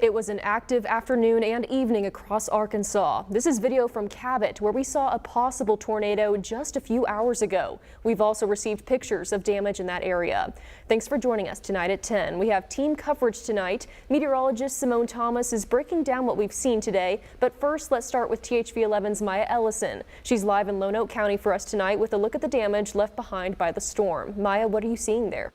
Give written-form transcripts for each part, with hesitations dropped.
It was an active afternoon and evening across Arkansas. This is video from Cabot, where we saw a possible tornado just a few hours ago. We've also received pictures of damage in that area. Thanks for joining us tonight at 10. We have team coverage tonight. Meteorologist Simone Thomas is breaking down what we've seen today. But first, let's start with THV 11's Maya Ellison. She's live in Lonoke County for us tonight with a look at the damage left behind by the storm. Maya, what are you seeing there?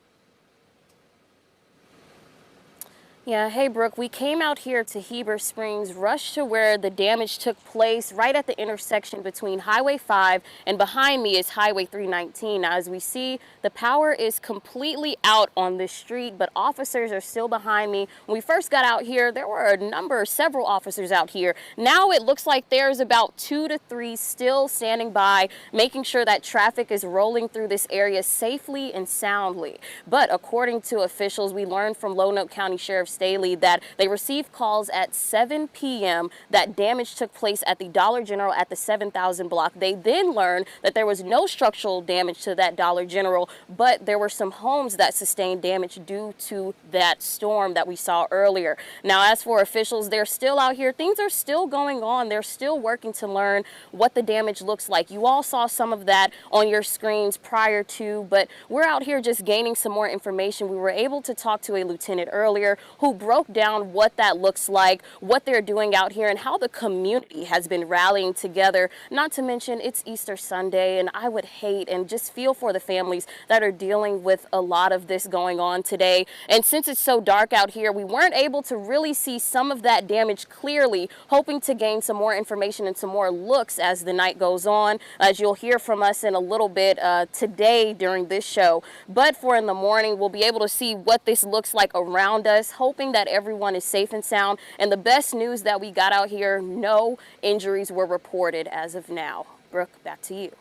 Yeah, hey Brooke, we came out here to Heber Springs, rushed to where the damage took place, right at the intersection between Highway 5 and behind me is Highway 319. Now, as we see, the power is completely out on this street, but officers are still behind me. When we first got out here, there were several officers out here. Now it looks like there's about 2 to 3 still standing by, making sure that traffic is rolling through this area safely and soundly. But according to officials, we learned from Lonoke County Sheriff's Daily that they received calls at 7 p.m. that damage took place at the Dollar General at the 7000 block. They then learned that there was no structural damage to that Dollar General, but there were some homes that sustained damage due to that storm that we saw earlier. Now, as for officials, they're still out here. Things are still going on. They're still working to learn what the damage looks like. You all saw some of that on your screens prior to, but we're out here just gaining some more information. We were able to talk to a lieutenant earlier who broke down what that looks like, what they're doing out here, and how the community has been rallying together. Not to mention, it's Easter Sunday, and I would hate and just feel for the families that are dealing with a lot of this going on today. And since it's so dark out here, we weren't able to really see some of that damage clearly, hoping to gain some more information and some more looks as the night goes on, as you'll hear from us in a little bit today during this show. But for in the morning, we'll be able to see what this looks like around us, hoping that everyone is safe and sound. And the best news that we got out here, no injuries were reported as of now. Brooke, back to you.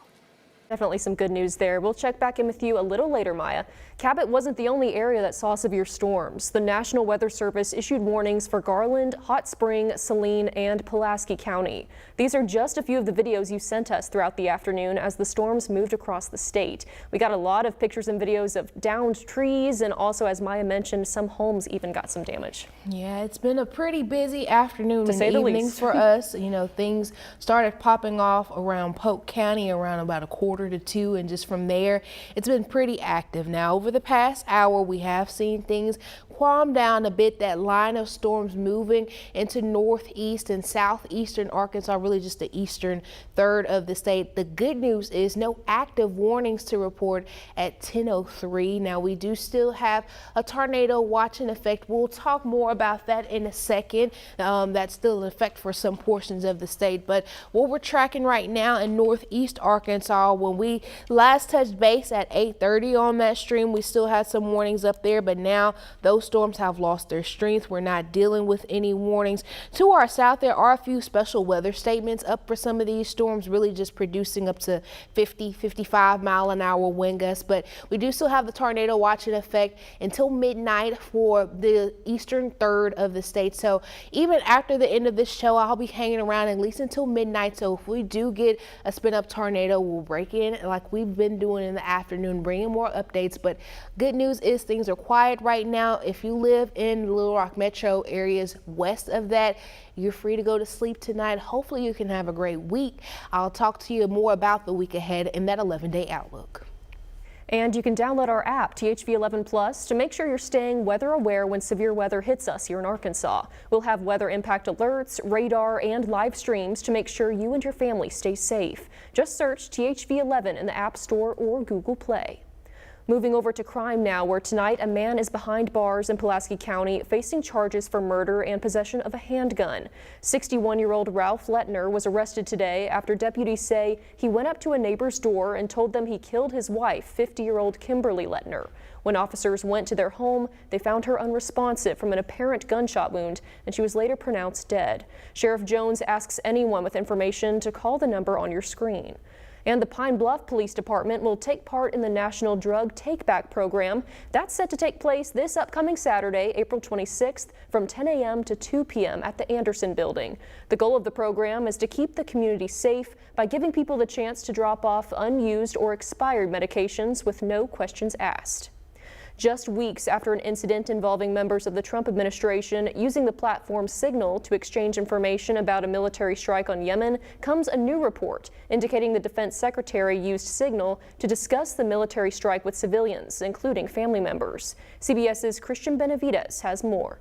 Definitely some good news there. We'll check back in with you a little later, Maya. Cabot wasn't the only area that saw severe storms. The National Weather Service issued warnings for Garland, Hot Spring, Saline, and Pulaski County. These are just a few of the videos you sent us throughout the afternoon as the storms moved across the state. We got a lot of pictures and videos of downed trees, and also, as Maya mentioned, some homes even got some damage. Yeah, it's been a pretty busy afternoon and evening least. for us. You know, things started popping off around Polk County around about 1:45, and just from there, it's been pretty active. Now, over the past hour, we have seen things calm down a bit. That line of storms moving into northeast and southeastern Arkansas, really just the eastern third of the state. The good news is no active warnings to report at 10:03. Now, we do still have a tornado watch in effect. We'll talk more about that in a second. That's still in effect for some portions of the state. But what we're tracking right now in northeast Arkansas, when we last touched base at 8:30 on that stream, we still had some warnings up there, but now those storms have lost their strength. We're not dealing with any warnings. To our south, there are a few special weather statements up for some of these storms, really just producing up to 50, 55 mile an hour wind gusts. But we do still have the tornado watch in effect until midnight for the eastern third of the state. So even after the end of this show, I'll be hanging around at least until midnight. So if we do get a spin up tornado, we'll break in like we've been doing in the afternoon, bringing more updates. But good news is things are quiet right now. If you live in Little Rock metro areas west of that, you're free to go to sleep tonight. Hopefully you can have a great week. I'll talk to you more about the week ahead in that 11-day outlook. And you can download our app, THV 11 Plus, to make sure you're staying weather aware when severe weather hits us here in Arkansas. We'll have weather impact alerts, radar, and live streams to make sure you and your family stay safe. Just search THV 11 in the App Store or Google Play. Moving over to crime now, where tonight a man is behind bars in Pulaski County facing charges for murder and possession of a handgun. 61-year-old Ralph Lettner was arrested today after deputies say he went up to a neighbor's door and told them he killed his wife, 50-year-old Kimberly Lettner. When officers went to their home, they found her unresponsive from an apparent gunshot wound, and she was later pronounced dead. Sheriff Jones asks anyone with information to call the number on your screen. And the Pine Bluff Police Department will take part in the National Drug Takeback program. That's set to take place this upcoming Saturday, April 26th, from 10 a.m. to 2 p.m. at the Anderson Building. The goal of the program is to keep the community safe by giving people the chance to drop off unused or expired medications with no questions asked. Just weeks after an incident involving members of the Trump administration using the platform Signal to exchange information about a military strike on Yemen comes a new report indicating the defense secretary used Signal to discuss the military strike with civilians, including family members. CBS's Christian Benavides has more.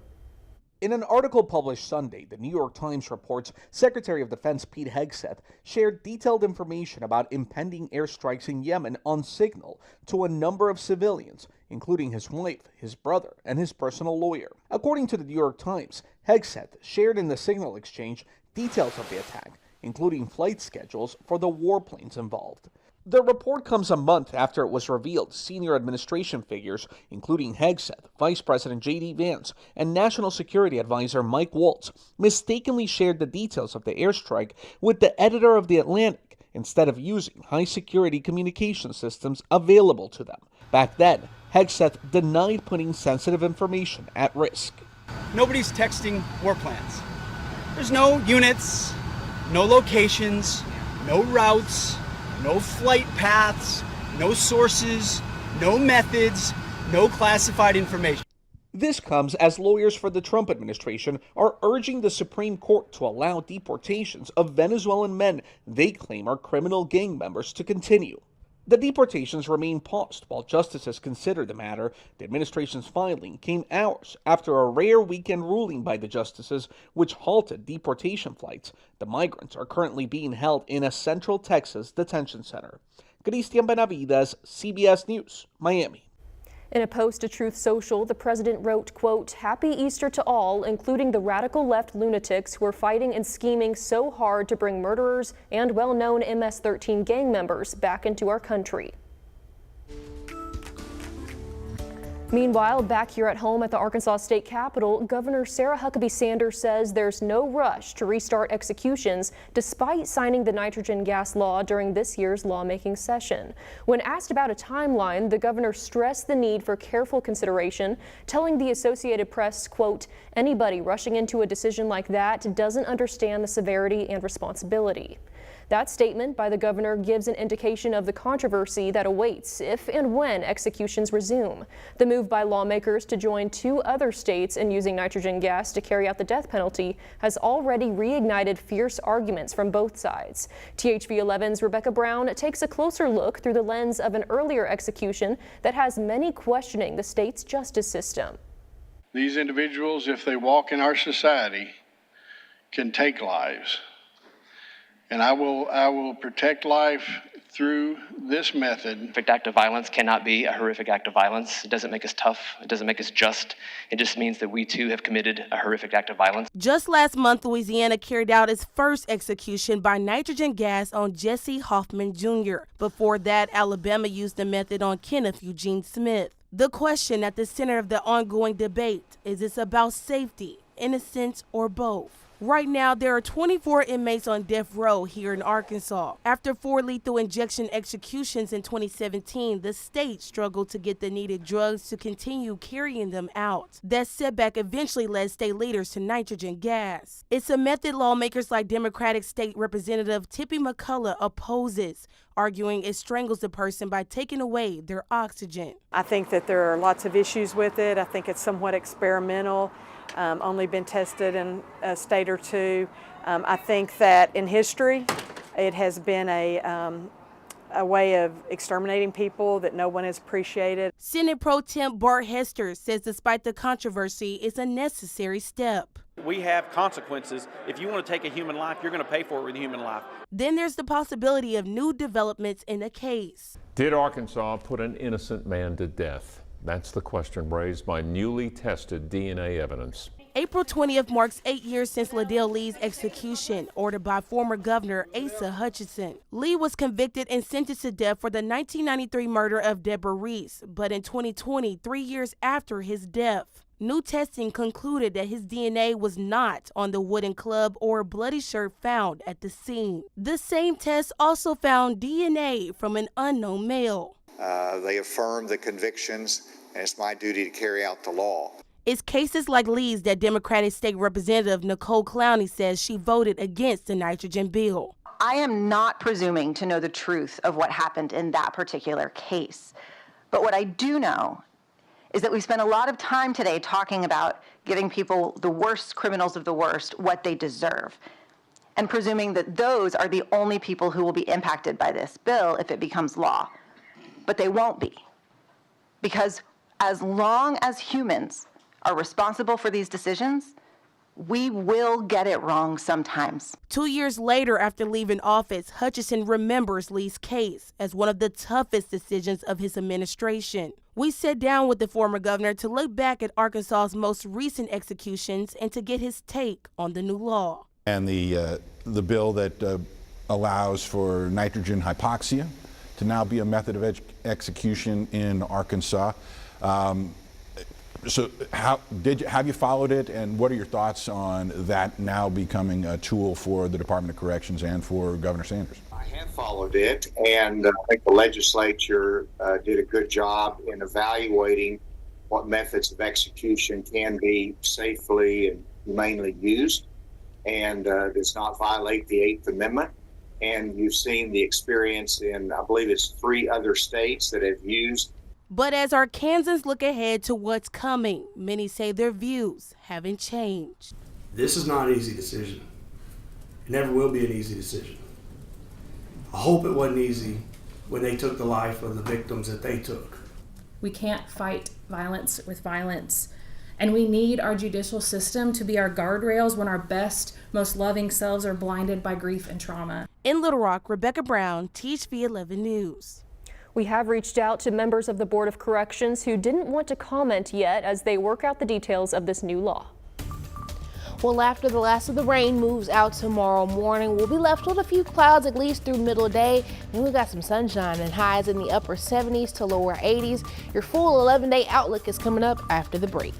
In an article published Sunday, the New York Times reports Secretary of Defense Pete Hegseth shared detailed information about impending airstrikes in Yemen on Signal to a number of civilians, including his wife, his brother, and his personal lawyer. According to the New York Times, Hegseth shared in the Signal exchange details of the attack, including flight schedules for the warplanes involved. The report comes a month after it was revealed senior administration figures, including Hegseth, Vice President J.D. Vance, and National Security Advisor Mike Waltz, mistakenly shared the details of the airstrike with the editor of The Atlantic instead of using high-security communication systems available to them. Back then, Hegseth denied putting sensitive information at risk. Nobody's texting war plans. There's no units, no locations, no routes, no flight paths, no sources, no methods, no classified information. This comes as lawyers for the Trump administration are urging the Supreme Court to allow deportations of Venezuelan men they claim are criminal gang members to continue. The deportations remain paused while justices consider the matter. The administration's filing came hours after a rare weekend ruling by the justices which halted deportation flights. The migrants are currently being held in a Central Texas detention center. Christian Benavides, CBS News, Miami. In a post to Truth Social, the president wrote, quote, "Happy Easter to all, including the radical left lunatics who are fighting and scheming so hard to bring murderers and well-known MS-13 gang members back into our country." Meanwhile, back here at home at the Arkansas State Capitol, Governor Sarah Huckabee Sanders says there's no rush to restart executions despite signing the nitrogen gas law during this year's lawmaking session. When asked about a timeline, the governor stressed the need for careful consideration, telling the Associated Press, quote, "Anybody rushing into a decision like that doesn't understand the severity and responsibility." That statement by the governor gives an indication of the controversy that awaits if and when executions resume. The move by lawmakers to join 2 other states in using nitrogen gas to carry out the death penalty has already reignited fierce arguments from both sides. THV 11's Rebecca Brown takes a closer look through the lens of an earlier execution that has many questioning the state's justice system. These individuals, if they walk in our society, can take lives. And I will protect life through this method. Horrific act of violence cannot be a horrific act of violence. It doesn't make us tough. It doesn't make us just. It just means that we too have committed a horrific act of violence. Just last month, Louisiana carried out its first execution by nitrogen gas on Jesse Hoffman Jr. Before that, Alabama used the method on Kenneth Eugene Smith. The question at the center of the ongoing debate is this about safety, innocence, or both? Right now, there are 24 inmates on death row here in Arkansas. After 4 lethal injection executions in 2017, the state struggled to get the needed drugs to continue carrying them out. That setback eventually led state leaders to nitrogen gas. It's a method lawmakers like Democratic State Representative Tippy McCullough opposes, arguing it strangles the person by taking away their oxygen. I think that there are lots of issues with it. I think it's somewhat experimental. Only been tested in a state or 2. I think that in history, it has been a way of exterminating people that no one has appreciated. Senate Pro Temp Bart Hester says despite the controversy, it's a necessary step. We have consequences. If you want to take a human life, you're going to pay for it with a human life. Then there's the possibility of new developments in the case. Did Arkansas put an innocent man to death? That's the question raised by newly tested DNA evidence. April 20th marks 8 years since Liddell Lee's execution, ordered by former Governor Asa Hutchinson. Lee was convicted and sentenced to death for the 1993 murder of Deborah Reese, but in 2020, 3 years after his death, new testing concluded that his DNA was not on the wooden club or bloody shirt found at the scene. The same test also found DNA from an unknown male. They affirmed the convictions, and it's my duty to carry out the law. It's cases like Lee's that Democratic State Representative Nicole Clowney says she voted against the nitrogen bill. I am not presuming to know the truth of what happened in that particular case. But what I do know is that we spent a lot of time today talking about giving people, the worst criminals of the worst, what they deserve, and presuming that those are the only people who will be impacted by this bill if it becomes law. But they won't be. Because as long as humans are responsible for these decisions, we will get it wrong sometimes. 2 years later, after leaving office, Hutchinson remembers Lee's case as one of the toughest decisions of his administration. We sat down with the former governor to look back at Arkansas's most recent executions and to get his take on the new law. And the bill that allows for nitrogen hypoxia to now be a method of execution in Arkansas. So have you followed it, and what are your thoughts on that now becoming a tool for the Department of Corrections and for Governor Sanders? I have followed it, and I think the legislature did a good job in evaluating what methods of execution can be safely and humanely used, and does not violate the 8th Amendment. And you've seen the experience in, I believe it's 3 other states that have used. But as Arkansans look ahead to what's coming, many say their views haven't changed. This is not an easy decision. It never will be an easy decision. I hope it wasn't easy when they took the life of the victims that they took. We can't fight violence with violence. And we need our judicial system to be our guardrails when our best, most loving selves are blinded by grief and trauma. In Little Rock, Rebecca Brown, THV 11 News. We have reached out to members of the Board of Corrections who didn't want to comment yet as they work out the details of this new law. Well, after the last of the rain moves out tomorrow morning, we'll be left with a few clouds at least through middle day. And we've got some sunshine and highs in the upper 70s to lower 80s. Your full 11-day outlook is coming up after the break.